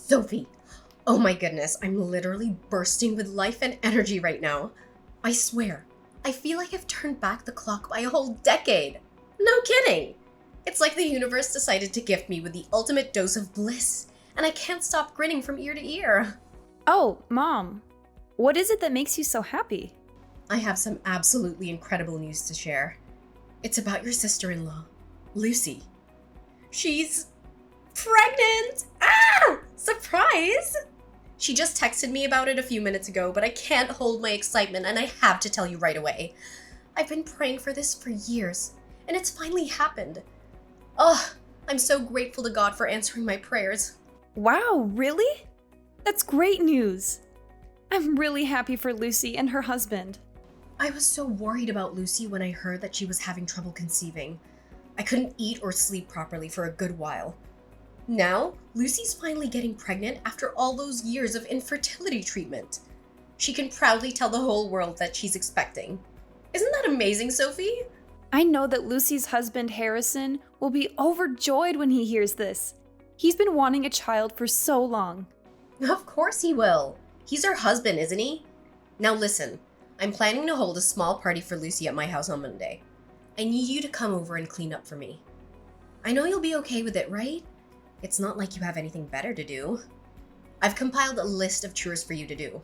Sophie! Oh my goodness, I'm literally bursting with life and energy right now. I swear, I feel like I've turned back the clock by a whole decade. No kidding! It's like the universe decided to gift me with the ultimate dose of bliss, and I can't stop grinning from ear to ear. Oh, Mom, what is it that makes you so happy? I have some absolutely incredible news to share. It's about your sister-in-law, Lucy. She's pregnant! Ah! Surprise! She just texted me about it a few minutes ago, but I can't hold my excitement and I have to tell you right away. I've been praying for this for years, and it's finally happened. Ugh, I'm so grateful to God for answering my prayers. Wow, really? That's great news. I'm really happy for Lucy and her husband. I was so worried about Lucy when I heard that she was having trouble conceiving. I couldn't eat or sleep properly for a good while. Now, Lucy's finally getting pregnant after all those years of infertility treatment. She can proudly tell the whole world that she's expecting. Isn't that amazing, Sophie? I know that Lucy's husband, Harrison, will be overjoyed when he hears this. He's been wanting a child for so long. Of course he will. He's her husband, isn't he? Now listen, I'm planning to hold a small party for Lucy at my house on Monday. I need you to come over and clean up for me. I know you'll be okay with it, right? It's not like you have anything better to do. I've compiled a list of chores for you to do.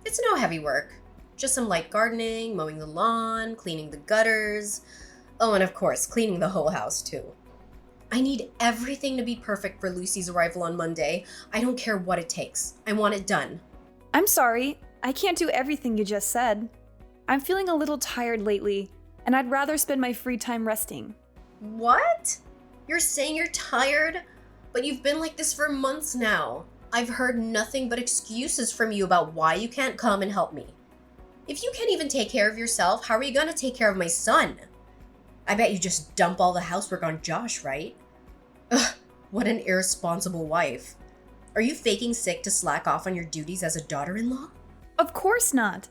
It's no heavy work. Just some light gardening, mowing the lawn, cleaning the gutters. Oh, and of course, cleaning the whole house too. I need everything to be perfect for Lucy's arrival on Monday. I don't care what it takes. I want it done. I'm sorry, I can't do everything you just said. I'm feeling a little tired lately, and I'd rather spend my free time resting. What? You're saying you're tired? But you've been like this for months now. I've heard nothing but excuses from you about why you can't come and help me. If you can't even take care of yourself, how are you gonna take care of my son? I bet you just dump all the housework on Josh, right? Ugh, what an irresponsible wife. Are you faking sick to slack off on your duties as a daughter-in-law? Of course not.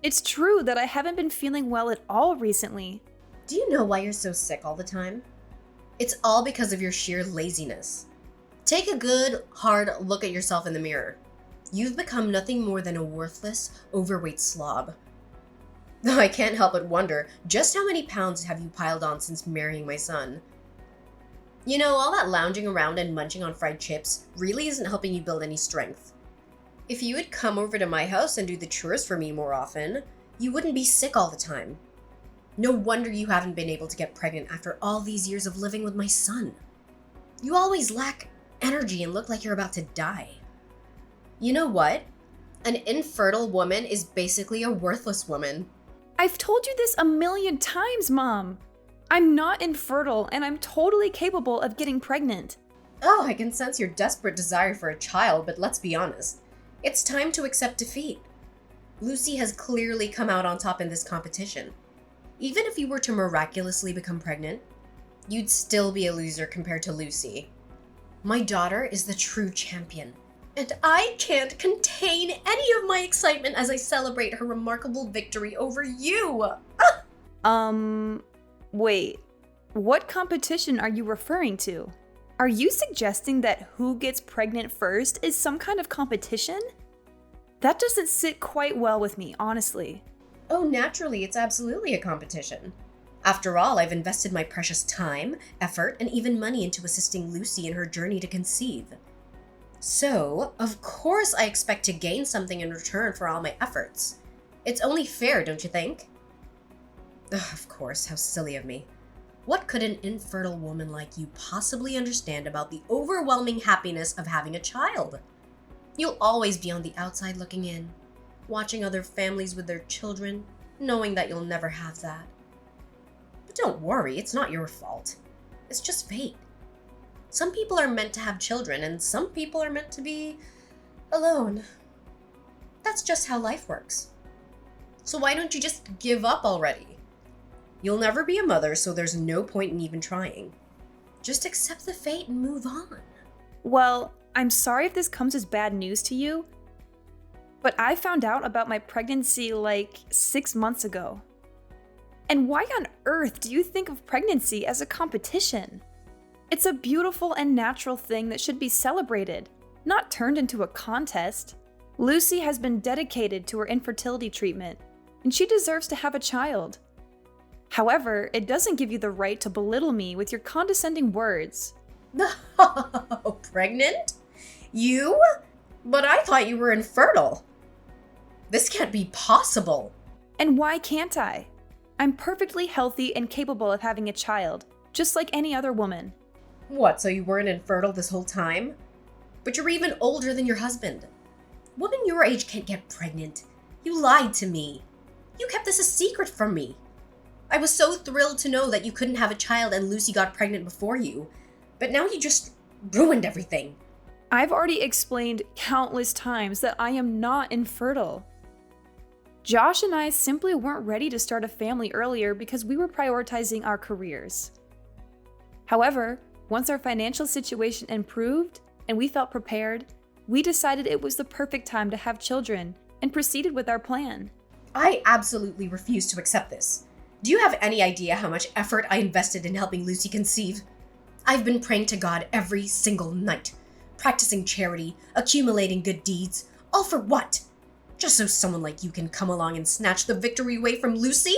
It's true that I haven't been feeling well at all recently. Do you know why you're so sick all the time? It's all because of your sheer laziness. Take a good, hard look at yourself in the mirror. You've become nothing more than a worthless, overweight slob. I can't help but wonder, just how many pounds have you piled on since marrying my son? You know, all that lounging around and munching on fried chips really isn't helping you build any strength. If you would come over to my house and do the chores for me more often, you wouldn't be sick all the time. No wonder you haven't been able to get pregnant after all these years of living with my son. You always lack energy and look like you're about to die. You know what? An infertile woman is basically a worthless woman. I've told you this a million times, Mom. I'm not infertile, and I'm totally capable of getting pregnant. Oh, I can sense your desperate desire for a child, but let's be honest. It's time to accept defeat. Lucy has clearly come out on top in this competition. Even if you were to miraculously become pregnant, you'd still be a loser compared to Lucy. My daughter is the true champion, and I can't contain any of my excitement as I celebrate her remarkable victory over you. Wait, what competition are you referring to? Are you suggesting that who gets pregnant first is some kind of competition? That doesn't sit quite well with me, honestly. Oh, naturally, it's absolutely a competition. After all, I've invested my precious time, effort, and even money into assisting Lucy in her journey to conceive. So, of course I expect to gain something in return for all my efforts. It's only fair, don't you think? Ugh, of course, how silly of me. What could an infertile woman like you possibly understand about the overwhelming happiness of having a child? You'll always be on the outside looking in, watching other families with their children, knowing that you'll never have that. But don't worry, it's not your fault. It's just fate. Some people are meant to have children, and some people are meant to be alone. That's just how life works. So why don't you just give up already? You'll never be a mother, so there's no point in even trying. Just accept the fate and move on. Well, I'm sorry if this comes as bad news to you, but I found out about my pregnancy like 6 months ago. And why on earth do you think of pregnancy as a competition? It's a beautiful and natural thing that should be celebrated. not turned into a contest. Lucy has been dedicated to her infertility treatment, and she deserves to have a child. However, it doesn't give you the right to belittle me with your condescending words. Pregnant? You? But I thought you were infertile. This can't be possible. And why can't I? I'm perfectly healthy and capable of having a child, just like any other woman. What, so you weren't infertile this whole time? But you're even older than your husband. Women your age can't get pregnant. You lied to me. You kept this a secret from me. I was so thrilled to know that you couldn't have a child and Lucy got pregnant before you. But now you just ruined everything. I've already explained countless times that I am not infertile. Josh and I simply weren't ready to start a family earlier because we were prioritizing our careers. However, once our financial situation improved and we felt prepared, we decided it was the perfect time to have children and proceeded with our plan. I absolutely refuse to accept this. Do you have any idea how much effort I invested in helping Lucy conceive? I've been praying to God every single night, practicing charity, accumulating good deeds, all for what? Just so someone like you can come along and snatch the victory away from Lucy?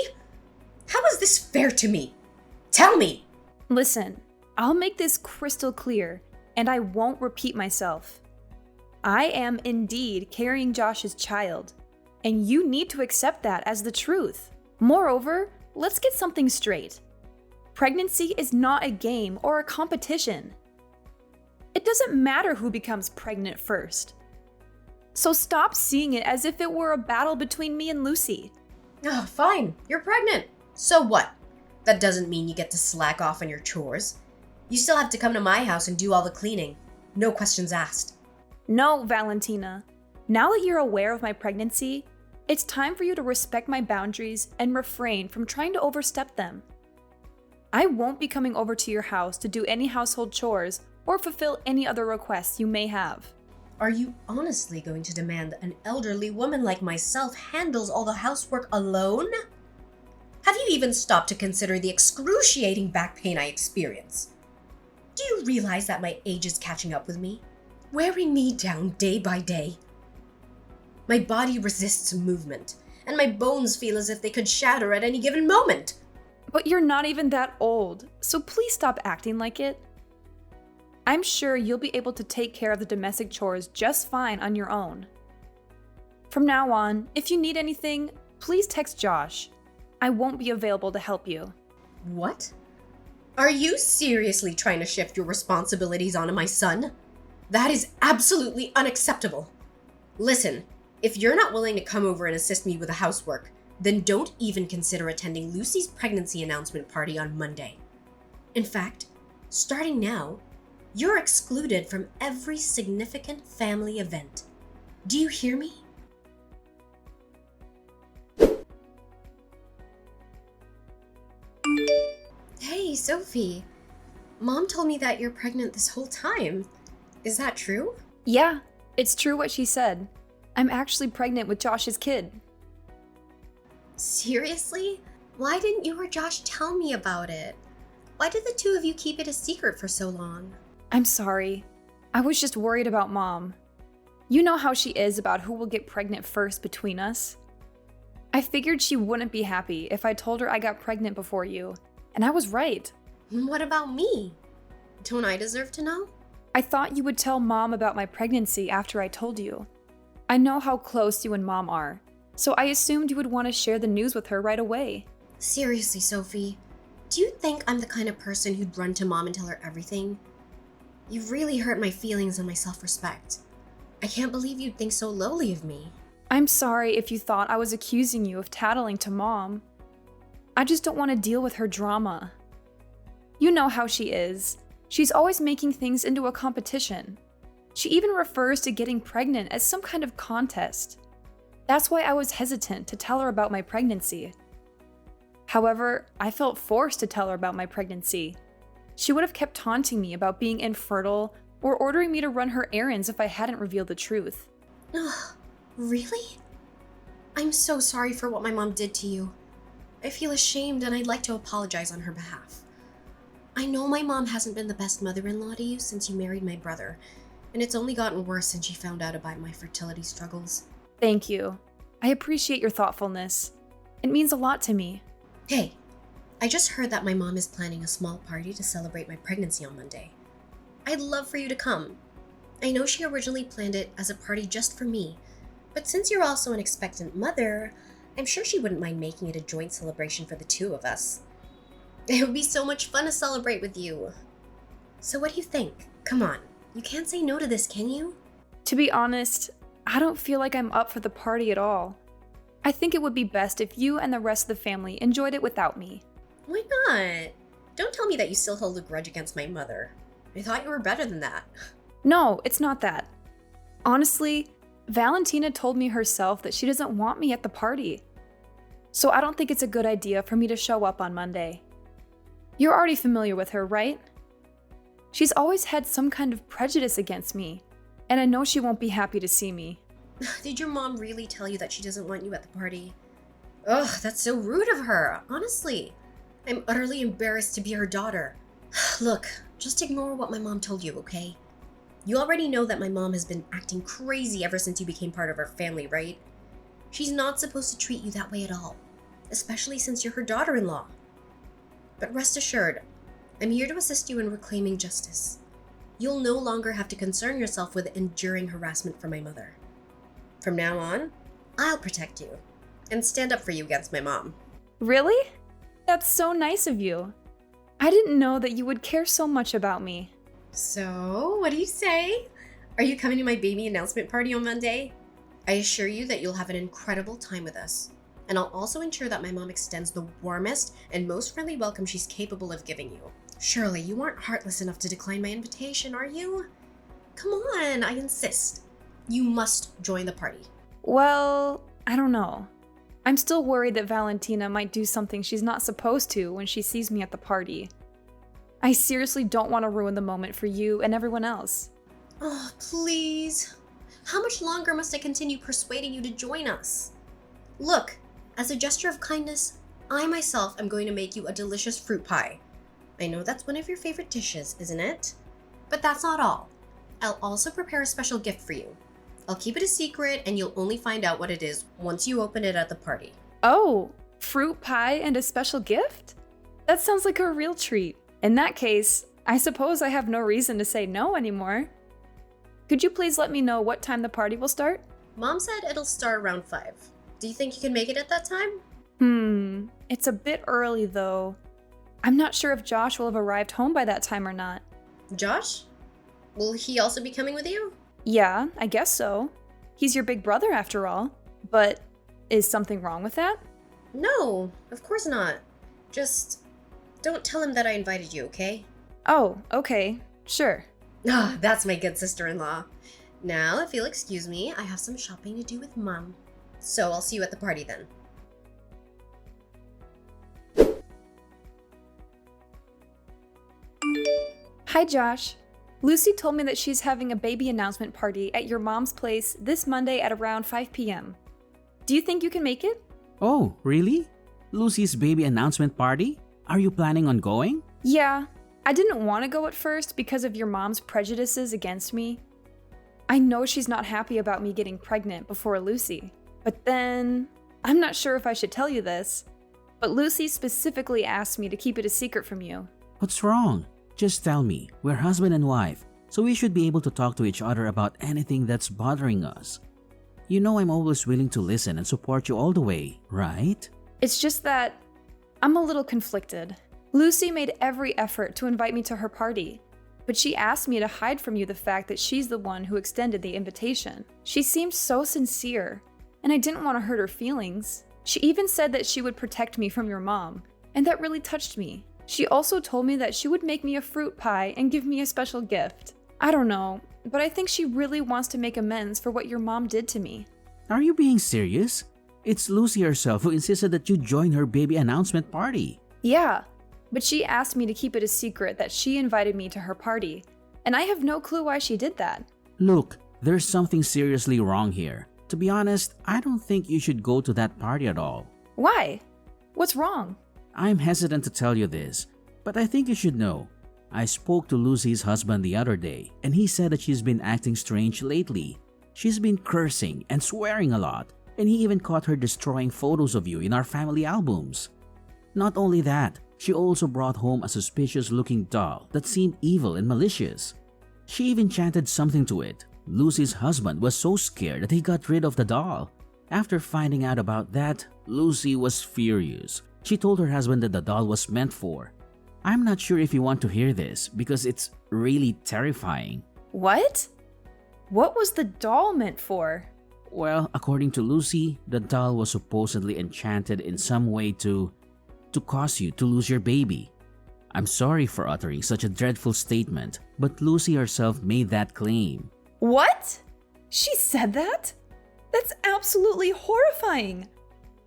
How is this fair to me? Tell me! Listen, I'll make this crystal clear, and I won't repeat myself. I am indeed carrying Josh's child, and you need to accept that as the truth. Moreover, let's get something straight. Pregnancy is not a game or a competition. It doesn't matter who becomes pregnant first. So stop seeing it as if it were a battle between me and Lucy. Oh, fine. You're pregnant. So what? That doesn't mean you get to slack off on your chores. You still have to come to my house and do all the cleaning. No questions asked. No, Valentina. Now that you're aware of my pregnancy, it's time for you to respect my boundaries and refrain from trying to overstep them. I won't be coming over to your house to do any household chores or fulfill any other requests you may have. Are you honestly going to demand that an elderly woman like myself handles all the housework alone? Have you even stopped to consider the excruciating back pain I experience? Do you realize that my age is catching up with me, wearing me down day by day? My body resists movement, and my bones feel as if they could shatter at any given moment. But you're not even that old, so please stop acting like it. I'm sure you'll be able to take care of the domestic chores just fine on your own. From now on, if you need anything, please text Josh. I won't be available to help you. What? Are you seriously trying to shift your responsibilities onto my son? That is absolutely unacceptable. Listen, if you're not willing to come over and assist me with the housework, then don't even consider attending Lucy's pregnancy announcement party on Monday. In fact, starting now, you're excluded from every significant family event. Do you hear me? Hey, Sophie. Mom told me that you're pregnant this whole time. Is that true? Yeah, it's true what she said. I'm actually pregnant with Josh's kid. Seriously? Why didn't you or Josh tell me about it? Why did the two of you keep it a secret for so long? I'm sorry. I was just worried about Mom. You know how she is about who will get pregnant first between us. I figured she wouldn't be happy if I told her I got pregnant before you, and I was right. What about me? Don't I deserve to know? I thought you would tell Mom about my pregnancy after I told you. I know how close you and Mom are, so I assumed you would want to share the news with her right away. Seriously, Sophie, do you think I'm the kind of person who'd run to Mom and tell her everything? You've really hurt my feelings and my self-respect. I can't believe you'd think so lowly of me. I'm sorry if you thought I was accusing you of tattling to Mom. I just don't want to deal with her drama. You know how she is. She's always making things into a competition. She even refers to getting pregnant as some kind of contest. That's why I was hesitant to tell her about my pregnancy. However, I felt forced to tell her about my pregnancy. She would have kept taunting me about being infertile or ordering me to run her errands if I hadn't revealed the truth. Ugh, really? I'm so sorry for what my mom did to you. I feel ashamed and I'd like to apologize on her behalf. I know my mom hasn't been the best mother-in-law to you since you married my brother, and it's only gotten worse since she found out about my fertility struggles. Thank you. I appreciate your thoughtfulness. It means a lot to me. Hey, I just heard that my mom is planning a small party to celebrate my pregnancy on Monday. I'd love for you to come. I know she originally planned it as a party just for me, but since you're also an expectant mother, I'm sure she wouldn't mind making it a joint celebration for the two of us. It would be so much fun to celebrate with you. So what do you think? Come on, you can't say no to this, can you? To be honest, I don't feel like I'm up for the party at all. I think it would be best if you and the rest of the family enjoyed it without me. Why not? Don't tell me that you still hold a grudge against my mother. I thought you were better than that. No, it's not that. Honestly, Valentina told me herself that she doesn't want me at the party. So I don't think it's a good idea for me to show up on Monday. You're already familiar with her, right? She's always had some kind of prejudice against me, and I know she won't be happy to see me. Did your mom really tell you that she doesn't want you at the party? Ugh, that's so rude of her, honestly. I'm utterly embarrassed to be her daughter. Look, just ignore what my mom told you, okay? You already know that my mom has been acting crazy ever since you became part of our family, right? She's not supposed to treat you that way at all, especially since you're her daughter-in-law. But rest assured, I'm here to assist you in reclaiming justice. You'll no longer have to concern yourself with enduring harassment from my mother. From now on, I'll protect you and stand up for you against my mom. Really? That's so nice of you. I didn't know that you would care so much about me. So, what do you say? Are you coming to my baby announcement party on Monday? I assure you that you'll have an incredible time with us. And I'll also ensure that my mom extends the warmest and most friendly welcome she's capable of giving you. Surely you aren't heartless enough to decline my invitation, are you? Come on, I insist. You must join the party. Well, I don't know. I'm still worried that Valentina might do something she's not supposed to when she sees me at the party. I seriously don't want to ruin the moment for you and everyone else. Oh, please. How much longer must I continue persuading you to join us? Look, as a gesture of kindness, I myself am going to make you a delicious fruit pie. I know that's one of your favorite dishes, isn't it? But that's not all. I'll also prepare a special gift for you. I'll keep it a secret and you'll only find out what it is once you open it at the party. Oh, fruit pie and a special gift? That sounds like a real treat. In that case, I suppose I have no reason to say no anymore. Could you please let me know what time the party will start? Mom said it'll start around 5. Do you think you can make it at that time? It's a bit early though. I'm not sure if Josh will have arrived home by that time or not. Josh? Will he also be coming with you? Yeah, I guess so. He's your big brother after all. But is something wrong with that? No, of course not. Just don't tell him that I invited you, okay? Oh, okay. Sure. Ah, that's my good sister-in-law. Now, if you'll excuse me, I have some shopping to do with Mom. So I'll see you at the party then. Hi, Josh. Lucy told me that she's having a baby announcement party at your mom's place this Monday at around 5 p.m. Do you think you can make it? Oh, really? Lucy's baby announcement party? Are you planning on going? Yeah, I didn't want to go at first because of your mom's prejudices against me. I know she's not happy about me getting pregnant before Lucy. But then, I'm not sure if I should tell you this, but Lucy specifically asked me to keep it a secret from you. What's wrong? Just tell me. We're husband and wife, so we should be able to talk to each other about anything that's bothering us. You know I'm always willing to listen and support you all the way, right? It's just that I'm a little conflicted. Lucy made every effort to invite me to her party, but she asked me to hide from you the fact that she's the one who extended the invitation. She seemed so sincere, and I didn't want to hurt her feelings. She even said that she would protect me from your mom, and that really touched me. She also told me that she would make me a fruit pie and give me a special gift. I don't know, but I think she really wants to make amends for what your mom did to me. Are you being serious? It's Lucy herself who insisted that you join her baby announcement party. Yeah, but she asked me to keep it a secret that she invited me to her party, and I have no clue why she did that. Look, there's something seriously wrong here. To be honest, I don't think you should go to that party at all. Why? What's wrong? I'm hesitant to tell you this, but I think you should know. I spoke to Lucy's husband the other day, and he said that she's been acting strange lately. She's been cursing and swearing a lot, and he even caught her destroying photos of you in our family albums. Not only that, she also brought home a suspicious-looking doll that seemed evil and malicious. She even chanted something to it. Lucy's husband was so scared that he got rid of the doll. After finding out about that, Lucy was furious. She told her husband that the doll was meant for. I'm not sure if you want to hear this because it's really terrifying. What? What was the doll meant for? Well, according to Lucy, the doll was supposedly enchanted in some way to cause you to lose your baby. I'm sorry for uttering such a dreadful statement, but Lucy herself made that claim. What? She said that? That's absolutely horrifying.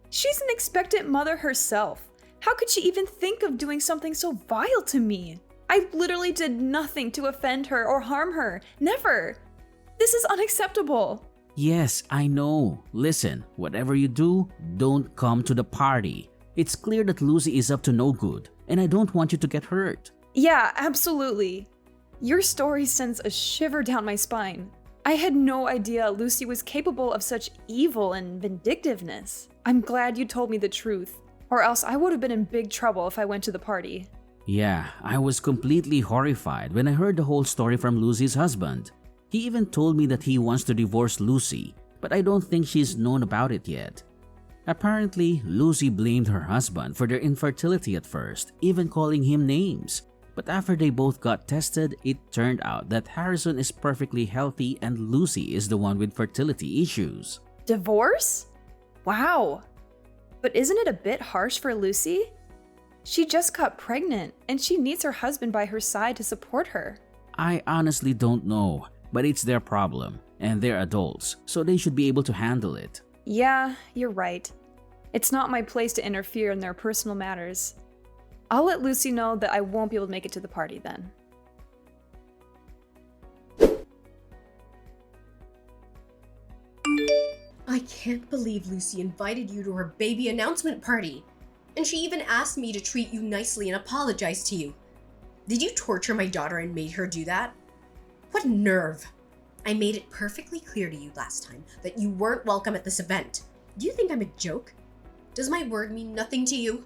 She's an expectant mother herself. How could she even think of doing something so vile to me? I literally did nothing to offend her or harm her. Never. This is unacceptable. Yes, I know. Listen, whatever you do, don't come to the party. It's clear that Lucy is up to no good, and I don't want you to get hurt. Yeah, absolutely. Your story sends a shiver down my spine. I had no idea Lucy was capable of such evil and vindictiveness. I'm glad you told me the truth, or else I would have been in big trouble if I went to the party. Yeah, I was completely horrified when I heard the whole story from Lucy's husband. He even told me that he wants to divorce Lucy, but I don't think she's known about it yet. Apparently, Lucy blamed her husband for their infertility at first, even calling him names. But after they both got tested, it turned out that Harrison is perfectly healthy and Lucy is the one with fertility issues. Divorce? Wow. But isn't it a bit harsh for Lucy? She just got pregnant and she needs her husband by her side to support her. I honestly don't know, but it's their problem, and they're adults, so they should be able to handle it. Yeah, you're right. It's not my place to interfere in their personal matters. I'll let Lucy know that I won't be able to make it to the party then. I can't believe Lucy invited you to her baby announcement party. And she even asked me to treat you nicely and apologize to you. Did you torture my daughter and made her do that? What nerve! I made it perfectly clear to you last time that you weren't welcome at this event. Do you think I'm a joke? Does my word mean nothing to you?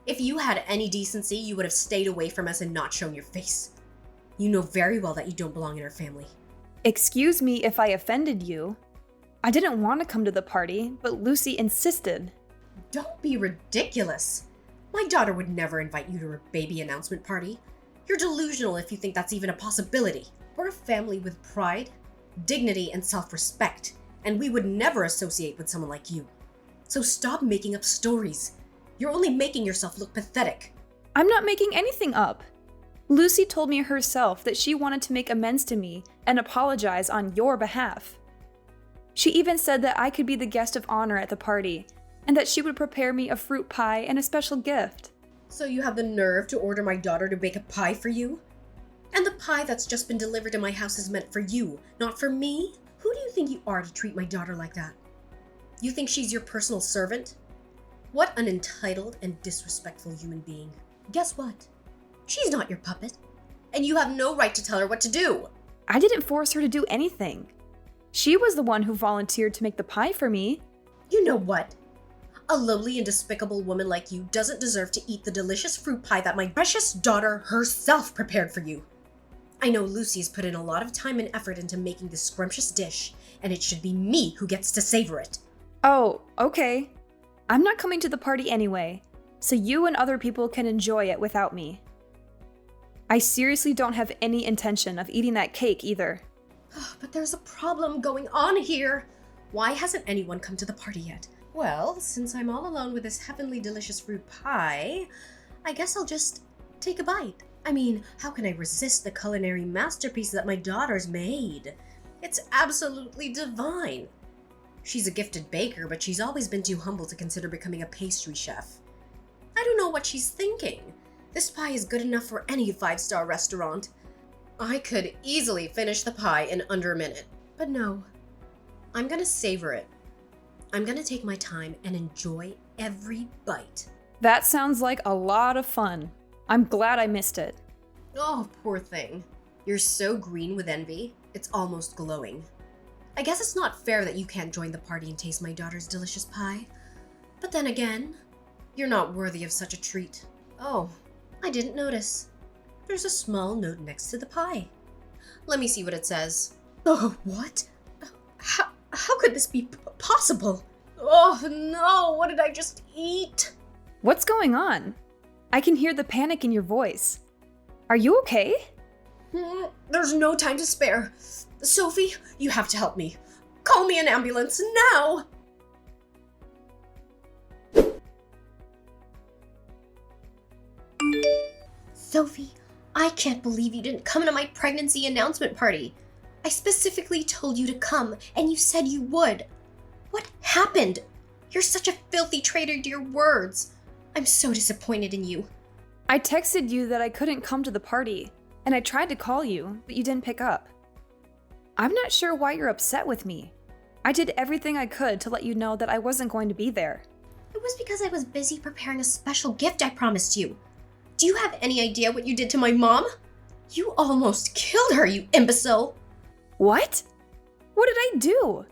If you had any decency, you would have stayed away from us and not shown your face. You know very well that you don't belong in our family. Excuse me if I offended you. I didn't want to come to the party, but Lucy insisted. Don't be ridiculous. My daughter would never invite you to her baby announcement party. You're delusional if you think that's even a possibility. We're a family with pride, dignity, and self-respect, and we would never associate with someone like you. So stop making up stories. You're only making yourself look pathetic. I'm not making anything up. Lucy told me herself that she wanted to make amends to me and apologize on your behalf. She even said that I could be the guest of honor at the party, and that she would prepare me a fruit pie and a special gift. So you have the nerve to order my daughter to bake a pie for you? And the pie that's just been delivered to my house is meant for you, not for me? Who do you think you are to treat my daughter like that? You think she's your personal servant? What an entitled and disrespectful human being. Guess what? She's not your puppet, and you have no right to tell her what to do. I didn't force her to do anything. She was the one who volunteered to make the pie for me. You know what? A lowly and despicable woman like you doesn't deserve to eat the delicious fruit pie that my precious daughter herself prepared for you. I know Lucy's put in a lot of time and effort into making this scrumptious dish, and it should be me who gets to savor it. Oh, okay. I'm not coming to the party anyway, so you and other people can enjoy it without me. I seriously don't have any intention of eating that cake either. But there's a problem going on here. Why hasn't anyone come to the party yet? Well, since I'm all alone with this heavenly delicious fruit pie, I guess I'll just take a bite. I mean, how can I resist the culinary masterpiece that my daughter's made? It's absolutely divine. She's a gifted baker, but she's always been too humble to consider becoming a pastry chef. I don't know what she's thinking. This pie is good enough for any 5-star restaurant. I could easily finish the pie in under a minute. But no, I'm gonna savor it. I'm gonna take my time and enjoy every bite. That sounds like a lot of fun. I'm glad I missed it. Oh, poor thing. You're so green with envy, it's almost glowing. I guess it's not fair that you can't join the party and taste my daughter's delicious pie. But then again, you're not worthy of such a treat. Oh, I didn't notice. There's a small note next to the pie. Let me see what it says. Oh, what? How could this be possible? Oh no, what did I just eat? What's going on? I can hear the panic in your voice. Are you okay? There's no time to spare. Sophie, you have to help me. Call me an ambulance now! Sophie, I can't believe you didn't come to my pregnancy announcement party. I specifically told you to come, and you said you would. What happened? You're such a filthy traitor to your words. I'm so disappointed in you. I texted you that I couldn't come to the party, and I tried to call you, but you didn't pick up. I'm not sure why you're upset with me. I did everything I could to let you know that I wasn't going to be there. It was because I was busy preparing a special gift I promised you. Do you have any idea what you did to my mom? You almost killed her, you imbecile! What? What did I do?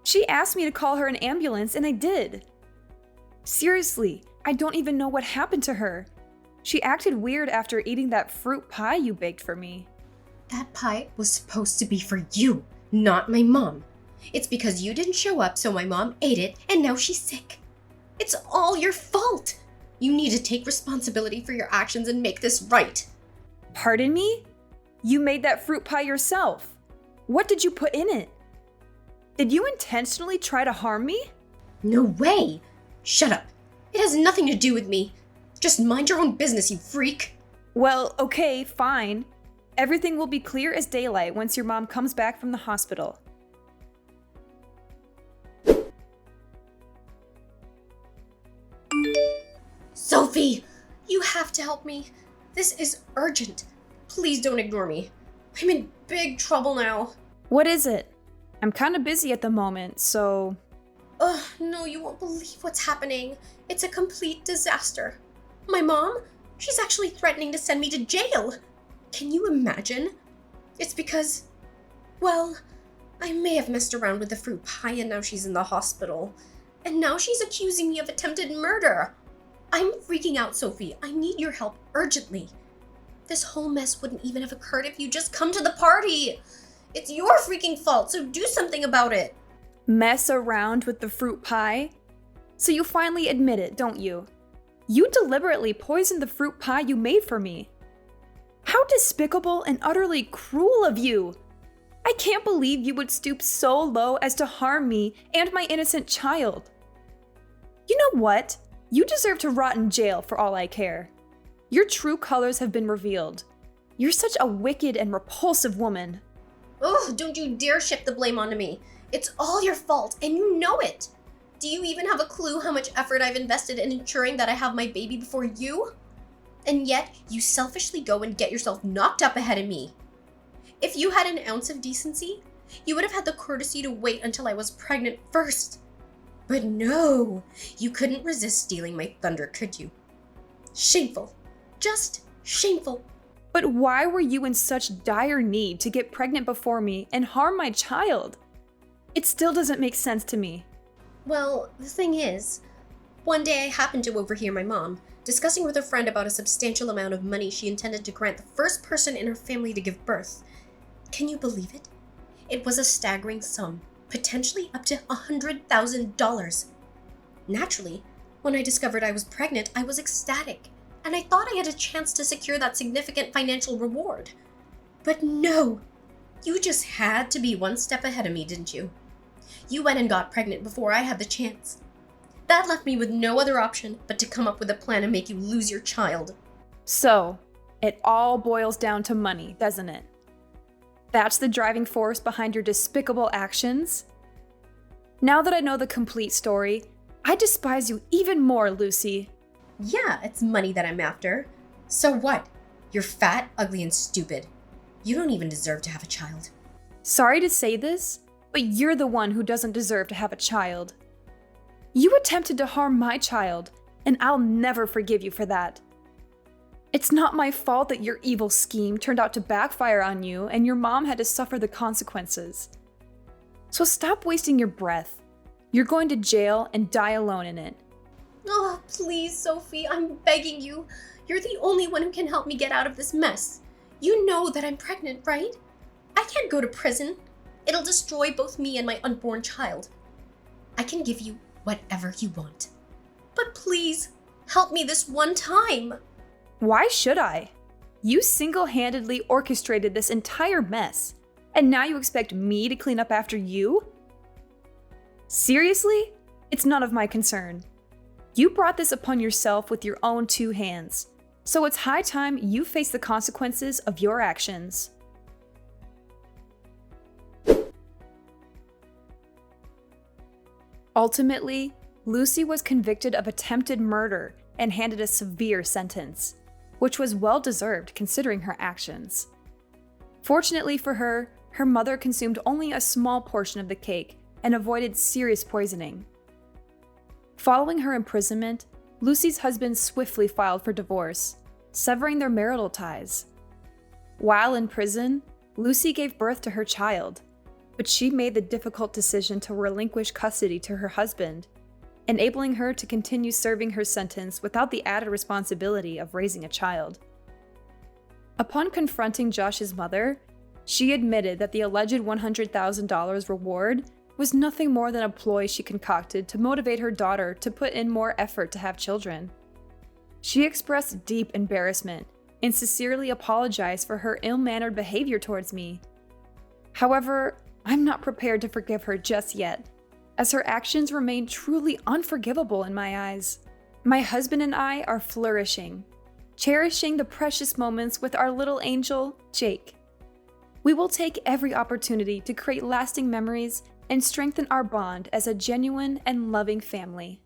She asked me to call her an ambulance, and I did. Seriously, I don't even know what happened to her. She acted weird after eating that fruit pie you baked for me. That pie was supposed to be for you, not my mom. It's because you didn't show up, so my mom ate it, and now she's sick. It's all your fault. You need to take responsibility for your actions and make this right. Pardon me? You made that fruit pie yourself. What did you put in it? Did you intentionally try to harm me? No way! Shut up. It has nothing to do with me. Just mind your own business, you freak. Well, okay, fine. Everything will be clear as daylight once your mom comes back from the hospital. Sophie, you have to help me. This is urgent. Please don't ignore me. I'm in big trouble now. What is it? I'm kind of busy at the moment, so... Ugh, no, you won't believe what's happening. It's a complete disaster. My mom, she's actually threatening to send me to jail. Can you imagine? It's because, well, I may have messed around with the fruit pie and now she's in the hospital. And now she's accusing me of attempted murder. I'm freaking out, Sophie. I need your help urgently. This whole mess wouldn't even have occurred if you just come to the party. It's your freaking fault, so do something about it. Mess around with the fruit pie? So you finally admit it, don't you? You deliberately poisoned the fruit pie you made for me. How despicable and utterly cruel of you! I can't believe you would stoop so low as to harm me and my innocent child. You know what? You deserve to rot in jail for all I care. Your true colors have been revealed. You're such a wicked and repulsive woman. Ugh, don't you dare shift the blame onto me. It's all your fault, and you know it. Do you even have a clue how much effort I've invested in ensuring that I have my baby before you? And yet, you selfishly go and get yourself knocked up ahead of me. If you had an ounce of decency, you would have had the courtesy to wait until I was pregnant first. But no, you couldn't resist stealing my thunder, could you? Shameful. Just shameful. But why were you in such dire need to get pregnant before me and harm my child? It still doesn't make sense to me. Well, the thing is, one day I happened to overhear my mom discussing with a friend about a substantial amount of money she intended to grant the first person in her family to give birth. Can you believe it? It was a staggering sum, potentially up to $100,000. Naturally, when I discovered I was pregnant, I was ecstatic, and I thought I had a chance to secure that significant financial reward. But no, you just had to be one step ahead of me, didn't you? You went and got pregnant before I had the chance. That left me with no other option but to come up with a plan to make you lose your child. So, it all boils down to money, doesn't it? That's the driving force behind your despicable actions? Now that I know the complete story, I despise you even more, Lucy. Yeah, it's money that I'm after. So what? You're fat, ugly, and stupid. You don't even deserve to have a child. Sorry to say this, but you're the one who doesn't deserve to have a child. You attempted to harm my child, and I'll never forgive you for that. It's not my fault that your evil scheme turned out to backfire on you and your mom had to suffer the consequences. So stop wasting your breath. You're going to jail and die alone in it. Oh, please, Sophie, I'm begging you. You're the only one who can help me get out of this mess. You know that I'm pregnant, right? I can't go to prison. It'll destroy both me and my unborn child. I can give you whatever you want. But please, help me this one time. Why should I? You single-handedly orchestrated this entire mess, and now you expect me to clean up after you? Seriously? It's none of my concern. You brought this upon yourself with your own 2 hands, so it's high time you face the consequences of your actions. Ultimately, Lucy was convicted of attempted murder and handed a severe sentence, which was well-deserved considering her actions. Fortunately for her, her mother consumed only a small portion of the cake and avoided serious poisoning. Following her imprisonment, Lucy's husband swiftly filed for divorce, severing their marital ties. While in prison, Lucy gave birth to her child, but she made the difficult decision to relinquish custody to her husband, enabling her to continue serving her sentence without the added responsibility of raising a child. Upon confronting Josh's mother, she admitted that the alleged $100,000 reward was nothing more than a ploy she concocted to motivate her daughter to put in more effort to have children. She expressed deep embarrassment and sincerely apologized for her ill-mannered behavior towards me. However, I'm not prepared to forgive her just yet, as her actions remain truly unforgivable in my eyes. My husband and I are flourishing, cherishing the precious moments with our little angel, Jake. We will take every opportunity to create lasting memories and strengthen our bond as a genuine and loving family.